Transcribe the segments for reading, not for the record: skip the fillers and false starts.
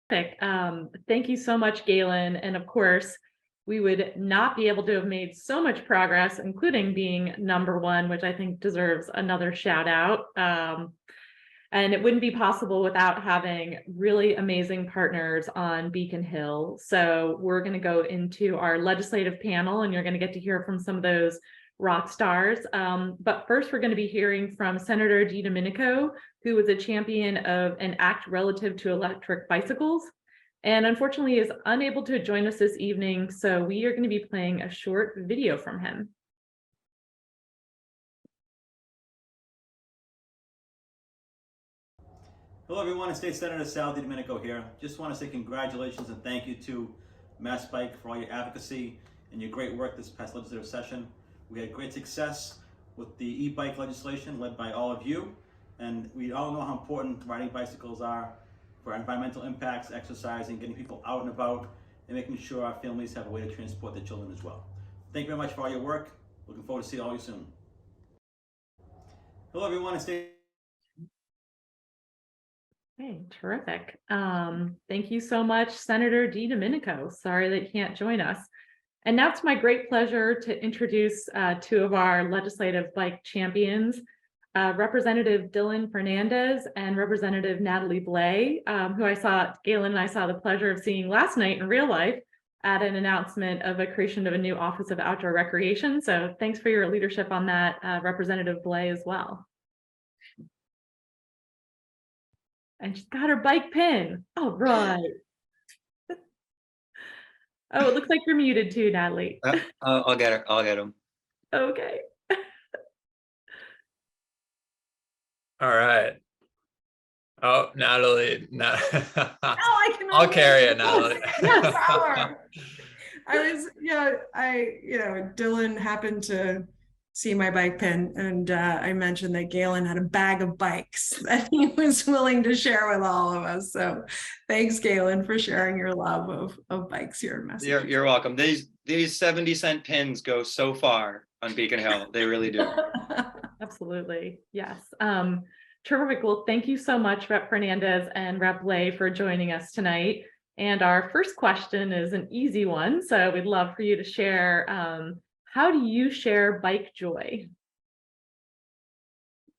Perfect. Thank you so much, Galen. And of course, we would not be able to have made so much progress, including being #1, which I think deserves another shout out. And it wouldn't be possible without having really amazing partners on Beacon Hill. So we're going to go into our legislative panel, and you're going to get to hear from some of those rock stars. But first, we're going to be hearing from Senator DiDomenico, who was a champion of an act relative to electric bicycles, and unfortunately is unable to join us this evening. So we are going to be playing a short video from him. Hello everyone, it's State Senator Sal DiDomenico here. Just want to say congratulations and thank you to MassBike for all your advocacy and your great work this past legislative session. We had great success with the e-bike legislation led by all of you, and we all know how important riding bicycles are for environmental impacts, exercising, getting people out and about, and making sure our families have a way to transport their children as well. Thank you very much for all your work. Looking forward to see all of you soon. Hello everyone, it's State. Okay, terrific. Thank you so much, Senator DiDomenico. Sorry that you can't join us. And now it's my great pleasure to introduce two of our legislative bike champions, Representative Dylan Fernandes and Representative Natalie Blais, who Galen and I saw the pleasure of seeing last night in real life at an announcement of a creation of a new Office of Outdoor Recreation. So thanks for your leadership on that, Representative Blais as well. And she's got her bike pin. All right. Oh, it looks like you're muted too, Natalie. I'll get her. I'll get him. Okay. All right. Oh, Natalie. I'll carry it, Natalie. Dylan happened to see my bike pin, and I mentioned that Galen had a bag of bikes that he was willing to share with all of us. So thanks, Galen, for sharing your love of bikes here in Massachusetts. You're welcome. These 70-cent pins go so far on Beacon Hill. They really do. Absolutely. Yes. Terrific. Well, thank you so much, Rep. Fernandes and Rep. Blais, for joining us tonight. And our first question is an easy one. So we'd love for you to share how do you share bike joy?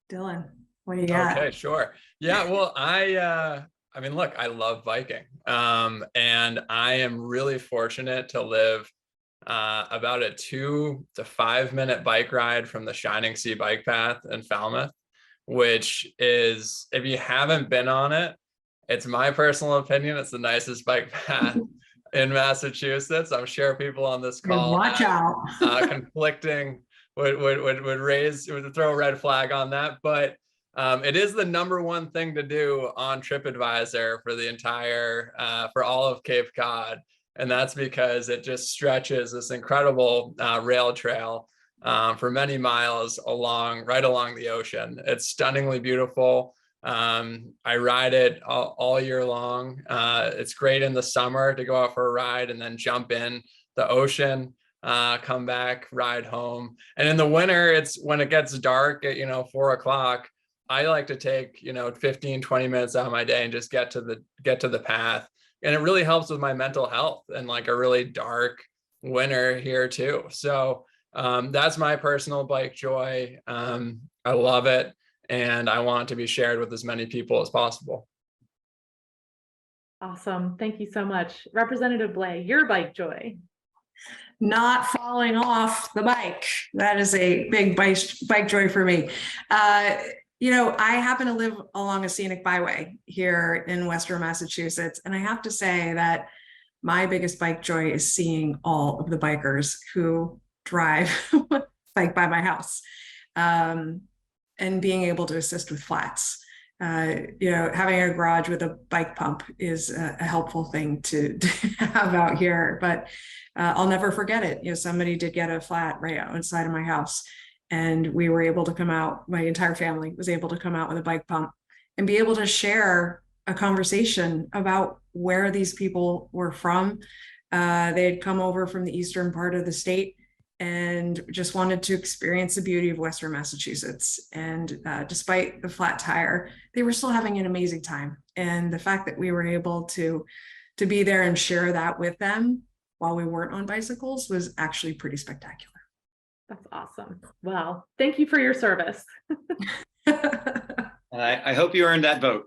Dylan, what do you got? Okay, sure. Yeah, well, I mean, look, I love biking. And I am really fortunate to live about a 2 to 5 minute bike ride from the Shining Sea bike path in Falmouth, which is, if you haven't been on it, it's my personal opinion, it's the nicest bike path in Massachusetts. I'm sure people on this call watch out conflicting would throw a red flag on that, but it is the #1 thing to do on TripAdvisor for the entire for all of Cape Cod, and that's because it just stretches this incredible rail trail for many miles right along the ocean. It's stunningly beautiful. I ride it all year long. It's great in the summer to go out for a ride and then jump in the ocean, come back, ride home. And in the winter, it's when it gets dark at 4 o'clock, I like to take 15-20 minutes out of my day and just get to the path. And it really helps with my mental health and like a really dark winter here too. So that's my personal bike joy. I love it. And I want it to be shared with as many people as possible. Awesome. Thank you so much. Representative Blais, your bike joy. Not falling off the bike. That is a big bike joy for me. I happen to live along a scenic byway here in Western Massachusetts. And I have to say that my biggest bike joy is seeing all of the bikers who drive bike by my house. And being able to assist with flats. Having a garage with a bike pump is a helpful thing to have out here, but I'll never forget it. Somebody did get a flat right outside of my house, and we were able to come out, my entire family was able to come out with a bike pump and be able to share a conversation about where these people were from. They had come over from the eastern part of the state, and just wanted to experience the beauty of Western Massachusetts. And despite the flat tire, they were still having an amazing time. And the fact that we were able to be there and share that with them while we weren't on bicycles was actually pretty spectacular. That's awesome. Well, thank you for your service. I hope you earned that vote.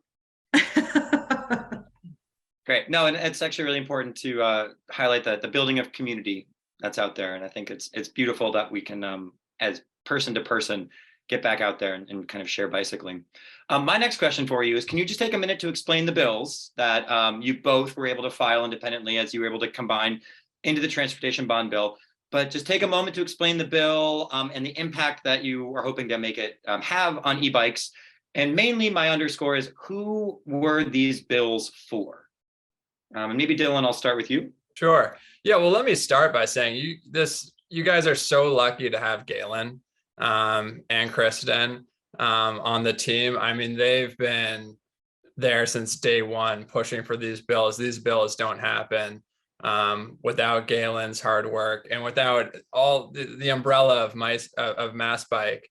Great. No, and it's actually really important to highlight that the building of community that's out there. And I think it's beautiful that we can, as person to person, get back out there and kind of share bicycling. My next question for you is, can you just take a minute to explain the bills that you both were able to file independently as you were able to combine into the transportation bond bill? But just take a moment to explain the bill and the impact that you are hoping to make it have on e-bikes. And mainly my underscore is, who were these bills for? And maybe Dylan, I'll start with you. Sure. Yeah, well, let me start by saying you guys are so lucky to have Galen and Kristen on the team. I mean, they've been there since day one pushing for these bills. These bills don't happen without Galen's hard work and without all the umbrella of MassBike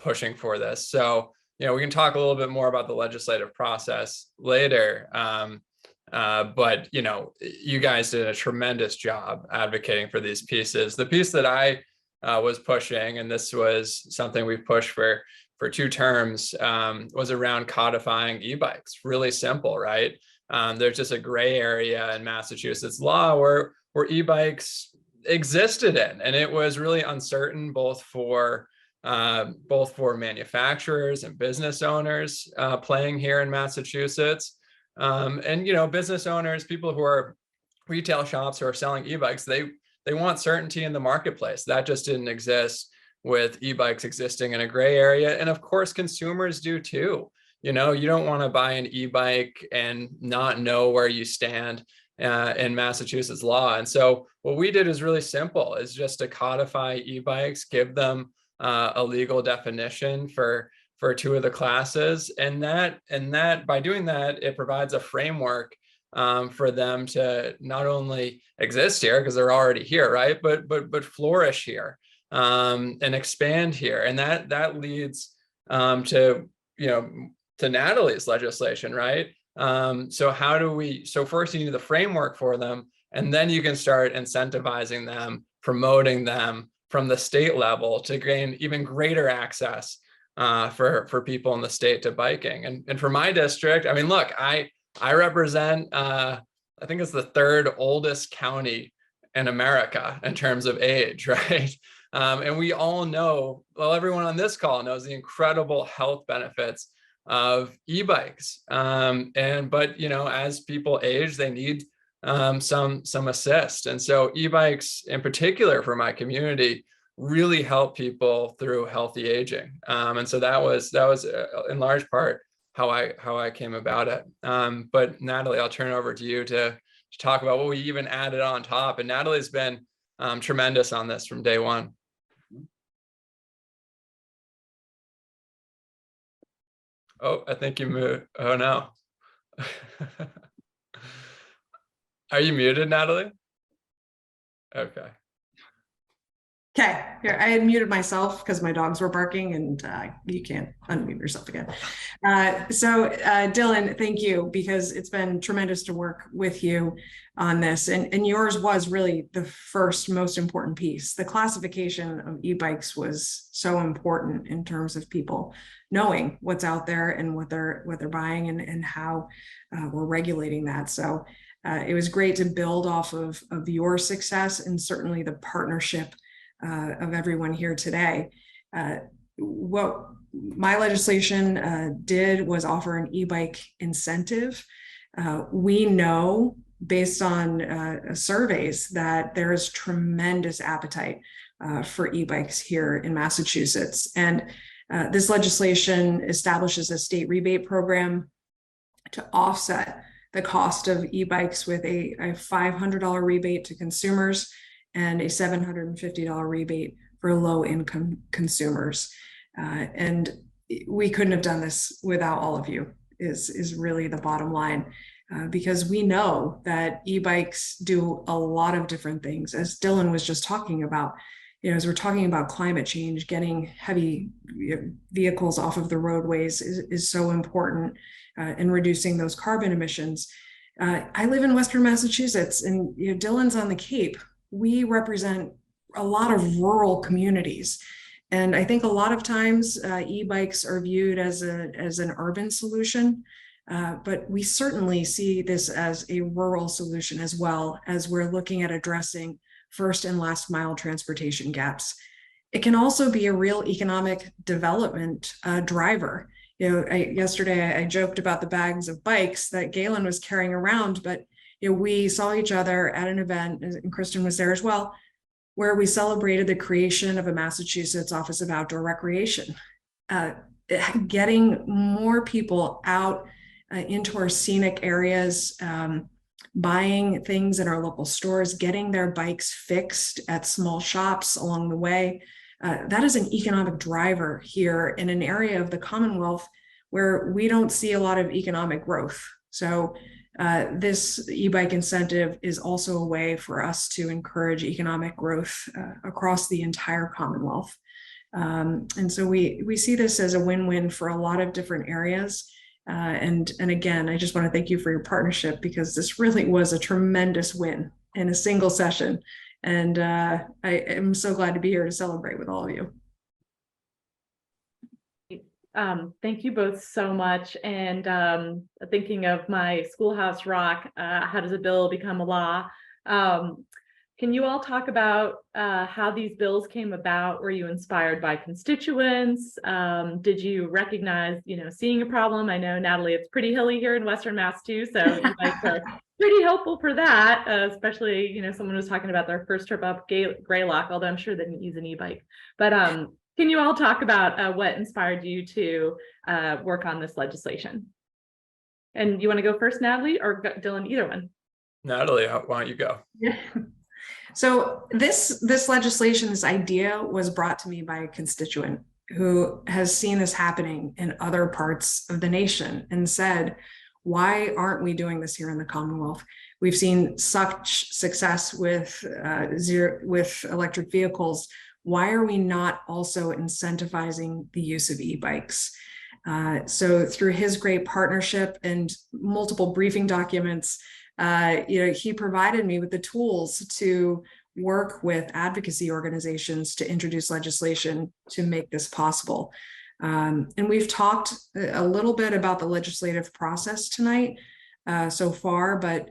pushing for this. So, we can talk a little bit more about the legislative process later. But you guys did a tremendous job advocating for these pieces. The piece that I was pushing, and this was something we've pushed for 2 terms, was around codifying e-bikes. Really simple, right? There's just a gray area in Massachusetts law where e-bikes existed in, and it was really uncertain both for manufacturers and business owners playing here in Massachusetts. And business owners, people who are retail shops who are selling e-bikes, they want certainty in the marketplace. That just didn't exist with e-bikes existing in a gray area. And of course, consumers do too. You don't want to buy an e-bike and not know where you stand in Massachusetts law. And so what we did is really simple, is just to codify e-bikes, give them a legal definition for 2 of the classes, and that by doing that, it provides a framework for them to not only exist here because they're already here, right, but flourish here and expand here, and that leads to Natalie's legislation, right? So first you need the framework for them, and then you can start incentivizing them, promoting them from the state level to gain even greater access for people in the state to biking. And for my district, I mean, look, I represent, I think it's the 3rd oldest county in America in terms of age, right? And we all know, well, everyone on this call knows the incredible health benefits of e-bikes. But as people age, they need some assist. And so e-bikes in particular for my community really help people through healthy aging. And so that was in large part how I came about it. But Natalie, I'll turn it over to you to talk about what we even added on top. And Natalie's been tremendous on this from day one. Oh, I think you moved. Oh no. Are you muted, Natalie? Okay. Okay, here, I had muted myself because my dogs were barking, and you can't unmute yourself again. So Dylan, thank you, because it's been tremendous to work with you on this, and yours was really the first most important piece. The classification of e-bikes was so important in terms of people knowing what's out there and what they're buying and how we're regulating that. So it was great to build off of your success, and certainly the partnership of everyone here today. What my legislation did was offer an e-bike incentive. We know based on surveys that there is tremendous appetite for e-bikes here in Massachusetts. And this legislation establishes a state rebate program to offset the cost of e-bikes with a $500 rebate to consumers and a $750 rebate for low-income consumers. And we couldn't have done this without all of you, is really the bottom line, because we know that e-bikes do a lot of different things. As Dylan was just talking about, as we're talking about climate change, getting heavy vehicles off of the roadways is so important, in reducing those carbon emissions. I live in Western Massachusetts, and Dylan's on the Cape. We represent a lot of rural communities. And I think a lot of times e-bikes are viewed as an urban solution, but we certainly see this as a rural solution as well, as we're looking at addressing first and last mile transportation gaps. It can also be a real economic development driver. Yesterday I joked about the bags of bikes that Galen was carrying around, but we saw each other at an event, and Kristen was there as well, where we celebrated the creation of a Massachusetts Office of Outdoor Recreation. Getting more people out into our scenic areas, buying things in our local stores, getting their bikes fixed at small shops along the way. That is an economic driver here in an area of the Commonwealth where we don't see a lot of economic growth. So this e-bike incentive is also a way for us to encourage economic growth across the entire Commonwealth. And so we see this as a win-win for a lot of different areas. And again, I just want to thank you for your partnership, because this really was a tremendous win in a single session. And I am so glad to be here to celebrate with all of you. Thank you both so much. And thinking of my Schoolhouse Rock, how does a bill become a law? Can you all talk about how these bills came about? Were you inspired by constituents? Did you recognize, seeing a problem? I know, Natalie, it's pretty hilly here in Western Mass too, so you guys are pretty helpful for that, especially, someone was talking about their first trip up Greylock, although I'm sure they didn't use an e-bike. But can you all talk about what inspired you to work on this legislation? And you want to go first, Natalie, or Dylan, either one? Natalie, why don't you go? Yeah. So this legislation, this idea was brought to me by a constituent who has seen this happening in other parts of the nation and said, why aren't we doing this here in the Commonwealth? We've seen such success with electric vehicles. Why are we not also incentivizing the use of e-bikes? So through his great partnership and multiple briefing documents, he provided me with the tools to work with advocacy organizations to introduce legislation to make this possible. And we've talked a little bit about the legislative process tonight so far, but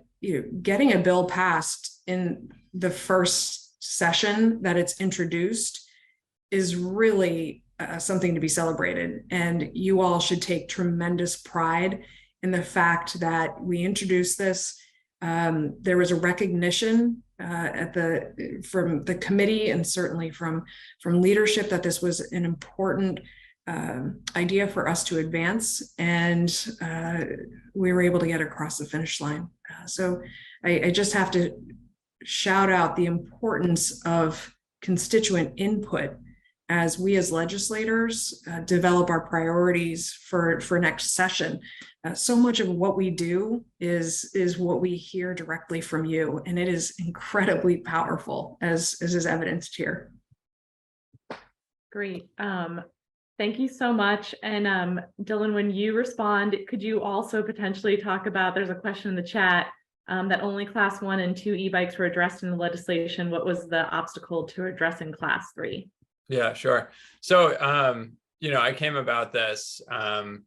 getting a bill passed in the first session that it's introduced is really something to be celebrated. And you all should take tremendous pride in the fact that we introduced this. There was a recognition from the committee and certainly from leadership that this was an important idea for us to advance, and we were able to get across the finish line. So I just have to shout out the importance of constituent input as we as legislators develop our priorities for next session. So much of what we do is what we hear directly from you, and it is incredibly powerful, as is evidenced here. Great. Thank you so much. And Dylan, when you respond, could you also potentially talk about, there's a question in the chat that only class 1 and 2 e-bikes were addressed in the legislation. What was the obstacle to addressing class 3? Yeah, sure. So, I came about this, well,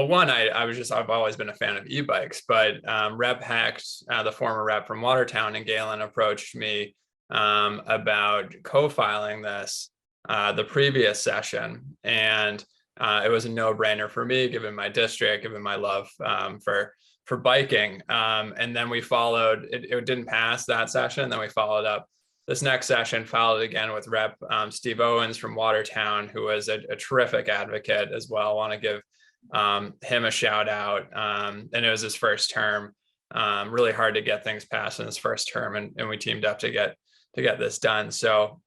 one, I've always been a fan of e-bikes, but Rep Hecht, the former rep from Watertown, and Galen approached me about co-filing this the previous session. And it was a no-brainer for me, given my district, given my love for biking. And then we followed, it didn't pass that session. Then we followed up this next session, followed again with Rep Steve Owens from Watertown, who was a terrific advocate as well. I want to give him a shout out. And it was his first term. Really hard to get things passed in his first term, and we teamed up to get this done. So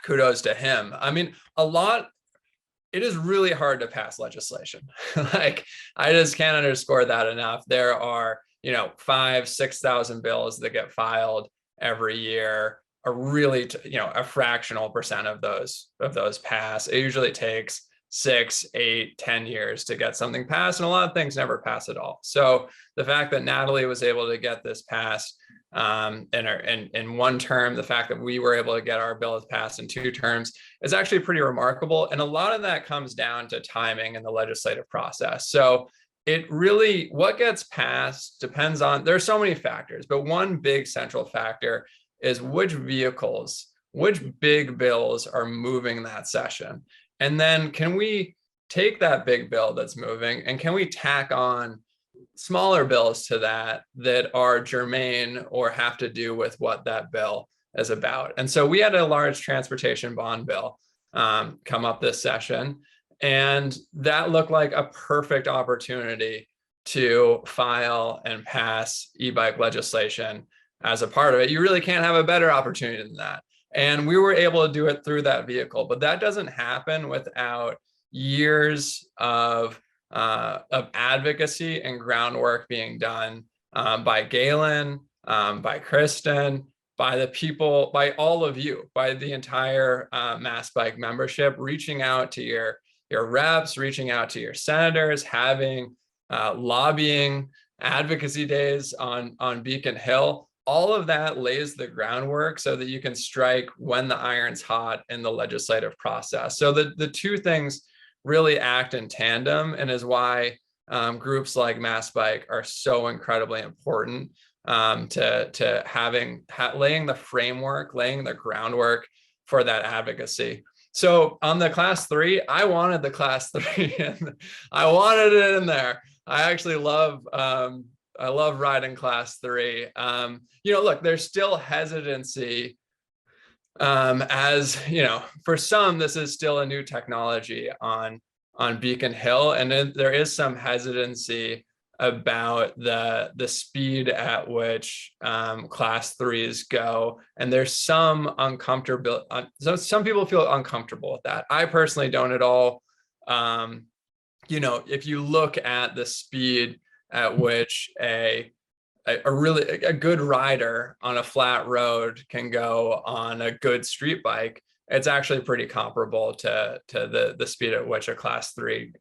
kudos to him. I mean, it is really hard to pass legislation. Like, I just can't underscore that enough. There are, 5,000 to 6,000 bills that get filed every year. really, a fractional percent of those pass. It usually takes 6, 8, 10 years to get something passed, and a lot of things never pass at all. So the fact that Natalie was able to get this passed in one term, the fact that we were able to get our bill passed in 2 terms is actually pretty remarkable. And a lot of that comes down to timing in the legislative process. So it really, what gets passed depends on, there's so many factors, but one big central factor is which big bills are moving that session. And then can we take that big bill that's moving and can we tack on smaller bills to that are germane or have to do with what that bill is about? And so we had a large transportation bond bill come up this session, and that looked like a perfect opportunity to file and pass e-bike legislation as a part of it. You really can't have a better opportunity than that. And we were able to do it through that vehicle, but that doesn't happen without years of advocacy and groundwork being done by Galen, by Kristen, by the people, by all of you, by the entire MassBike membership, reaching out to your reps, reaching out to your senators, having lobbying advocacy days on Beacon Hill. All of that lays the groundwork so that you can strike when the iron's hot in the legislative process. So the 2 things really act in tandem, and is why groups like MassBike are so incredibly important to laying the framework, laying the groundwork for that advocacy. So on the class 3, I wanted the class 3 and I wanted it in there. I actually love riding class 3. Look, there's still hesitancy as for some, this is still a new technology on Beacon Hill, and there is some hesitancy about the speed at which class 3s go, and there's some uncomfortable. So some people feel uncomfortable with that. I personally don't at all. If you look at the speed at which a good rider on a flat road can go on a good street bike, it's actually pretty comparable to the speed at which a class 3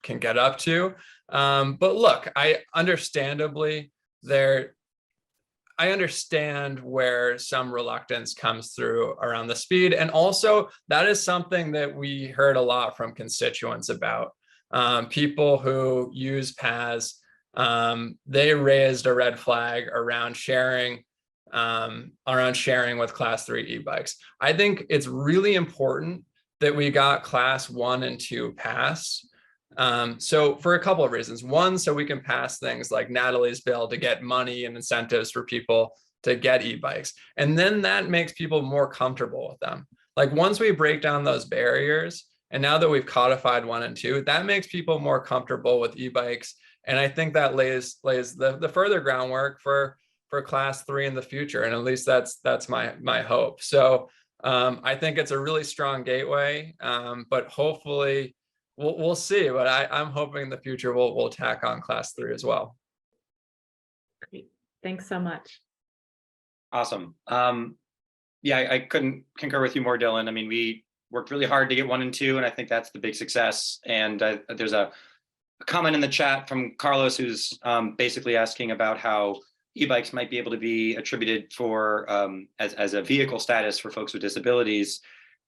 can get up to. But look, I understand where some reluctance comes through around the speed. And also that is something that we heard a lot from constituents about. People who use PAS, they raised a red flag around sharing with class 3 e-bikes. I think it's really important that we got class 1 and 2 pass. So for a couple of reasons. One, so we can pass things like Natalie's bill to get money and incentives for people to get e-bikes. And then that makes people more comfortable with them. Like once we break down those barriers, and now that we've codified 1 and 2, that makes people more comfortable with e-bikes. And I think that lays the further groundwork for class 3 in the future. And at least that's my hope. So I think it's a really strong gateway, but hopefully we'll see. But I'm hoping in the future we'll tack on class 3 as well. Great. Thanks so much. Awesome. Yeah, I couldn't concur with you more, Dylan. I mean, we worked really hard to get 1 and 2, and I think that's the big success. And there's a comment in the chat from Carlos who's basically asking about how e-bikes might be able to be attributed for as a vehicle status for folks with disabilities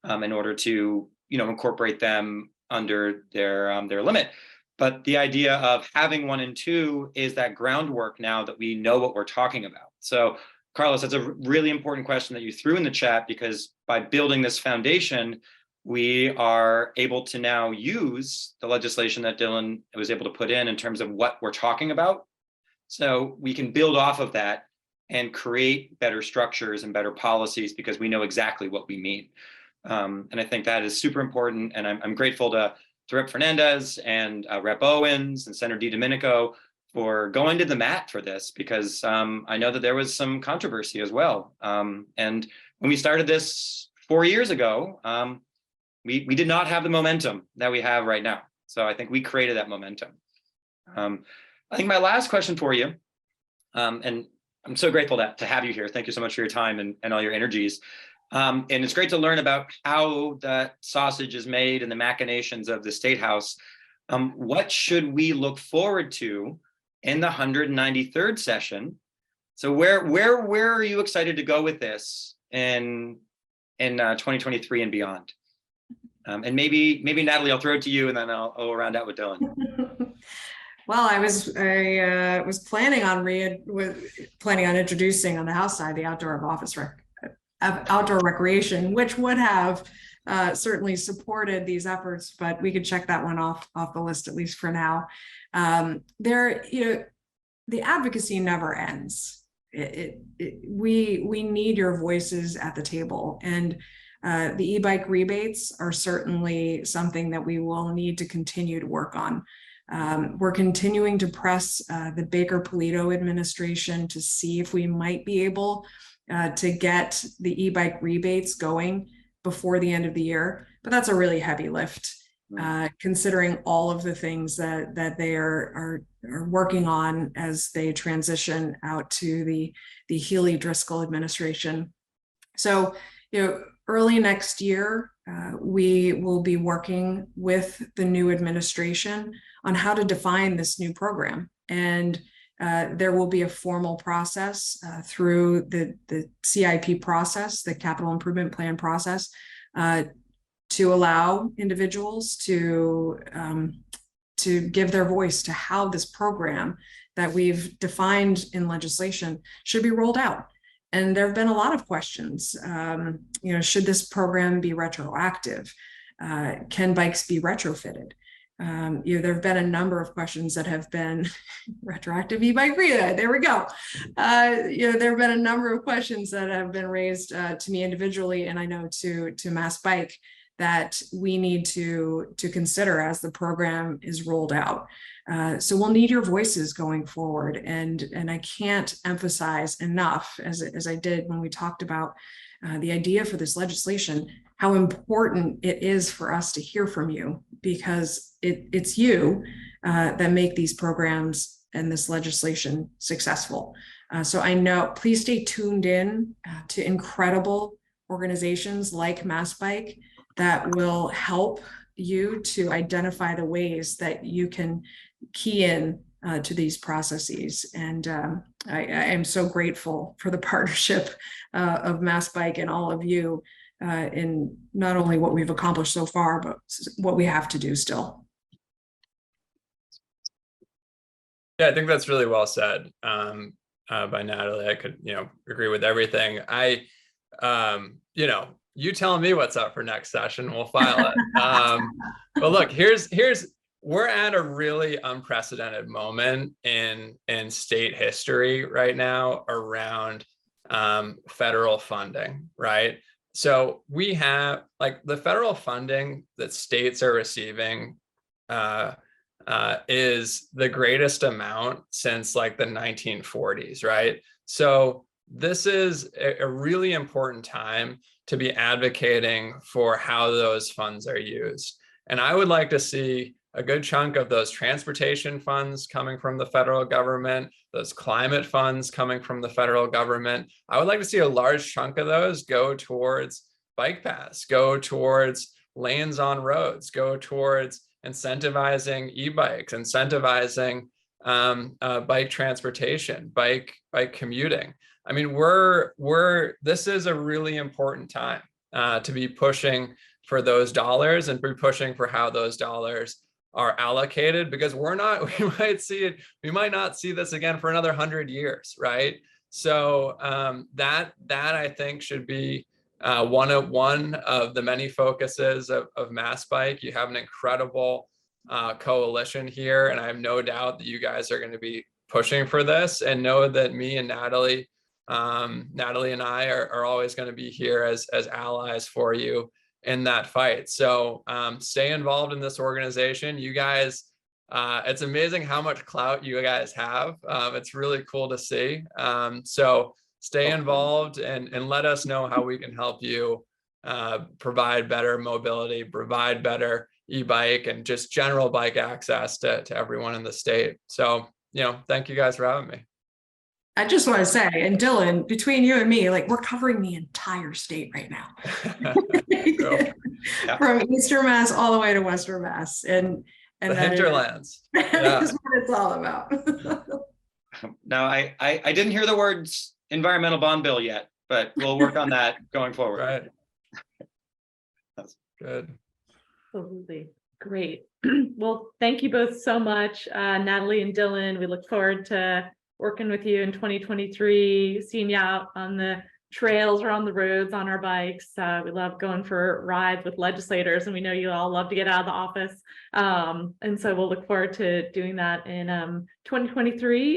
in order to incorporate them under their limit. But the idea of having 1 and 2 is that groundwork now that we know what we're talking about. So Carlos, that's a really important question that you threw in the chat, because by building this foundation, we are able to now use the legislation that Dylan was able to put in terms of what we're talking about. So we can build off of that and create better structures and better policies because we know exactly what we mean. And I think that is super important. And I'm grateful to Rep Fernandes and Rep Owens and Senator DiDomenico for going to the mat for this, because I know that there was some controversy as well. And when we started this 4 years ago, we did not have the momentum that we have right now. So I think we created that momentum. I think my last question for you, and I'm so grateful to have you here. Thank you so much for your time and all your energies. And it's great to learn about how that sausage is made and the machinations of the State House. What should we look forward to in the 193rd session? So where are you excited to go with this in 2023 and beyond? And maybe Natalie, I'll throw it to you, and then I'll round out with Dylan. Well, I was planning on introducing on the House side the outdoor recreation, which would have certainly supported these efforts, but we could check that one off the list, at least for now. The advocacy never ends. We need your voices at the table, and the e-bike rebates are certainly something that we will need to continue to work on. We're continuing to press the Baker-Polito administration to see if we might be able to get the e-bike rebates going before the end of the year, but that's a really heavy lift, considering all of the things that they are working on as they transition out to the Healy-Driscoll administration. So, early next year, we will be working with the new administration on how to define this new program. And there will be a formal process through the CIP process, the Capital Improvement Plan process, to allow individuals to give their voice to how this program that we've defined in legislation should be rolled out. And there have been a lot of questions. Should this program be retroactive? Can bikes be retrofitted? There have been a number of questions that have been retroactive e-bike rebate. There we go. There have been a number of questions that have been raised to me individually, and I know to MassBike, that we need to consider as the program is rolled out. So we'll need your voices going forward, and I can't emphasize enough, as I did when we talked about the idea for this legislation, how important it is for us to hear from you, because it's you that make these programs and this legislation successful. So I know, please stay tuned in to incredible organizations like MassBike that will help you to identify the ways that you can key in to these processes. And I am so grateful for the partnership of MassBike and all of you in not only what we've accomplished so far, but what we have to do still. Yeah, I think that's really well said by Natalie. I could, agree with everything. You telling me what's up for next session, we'll file it. But look, we're at a really unprecedented moment in state history right now around federal funding, right? So we have, like, the federal funding that states are receiving is the greatest amount since like the 1940s, right? So this is a really important time to be advocating for how those funds are used. And I would like to see a good chunk of those transportation funds coming from the federal government, those climate funds coming from the federal government. I would like to see a large chunk of those go towards bike paths, go towards lanes on roads, go towards incentivizing e-bikes, incentivizing bike transportation, bike commuting. I mean, this is a really important time to be pushing for those dollars and be pushing for how those dollars are allocated, because we might not see this again for another 100 years, right? So that I think should be one of the many focuses of MassBike. You have an incredible coalition here, and I have no doubt that you guys are going to be pushing for this, and know that me and Natalie and I are always going to be here as allies for you in that fight. So stay involved in this organization. You guys, it's amazing how much clout you guys have. It's really cool to see. So stay involved and let us know how we can help you provide better mobility, provide better e-bike and just general bike access to everyone in the state. So, thank you guys for having me. I just want to say, and Dylan, between you and me, like we're covering the entire state right now. Yeah. From Eastern Mass all the way to Western Mass. And The that hinterlands. that is what it's all about. Now, I didn't hear the words environmental bond bill yet, but we'll work on that going forward. Right. Good. Absolutely. Great. Well, thank you both so much, Natalie and Dylan. We look forward to working with you in 2023, seeing you out on the trails or on the roads on our bikes. We love going for rides with legislators, and we know you all love to get out of the office. And so we'll look forward to doing that in 2023.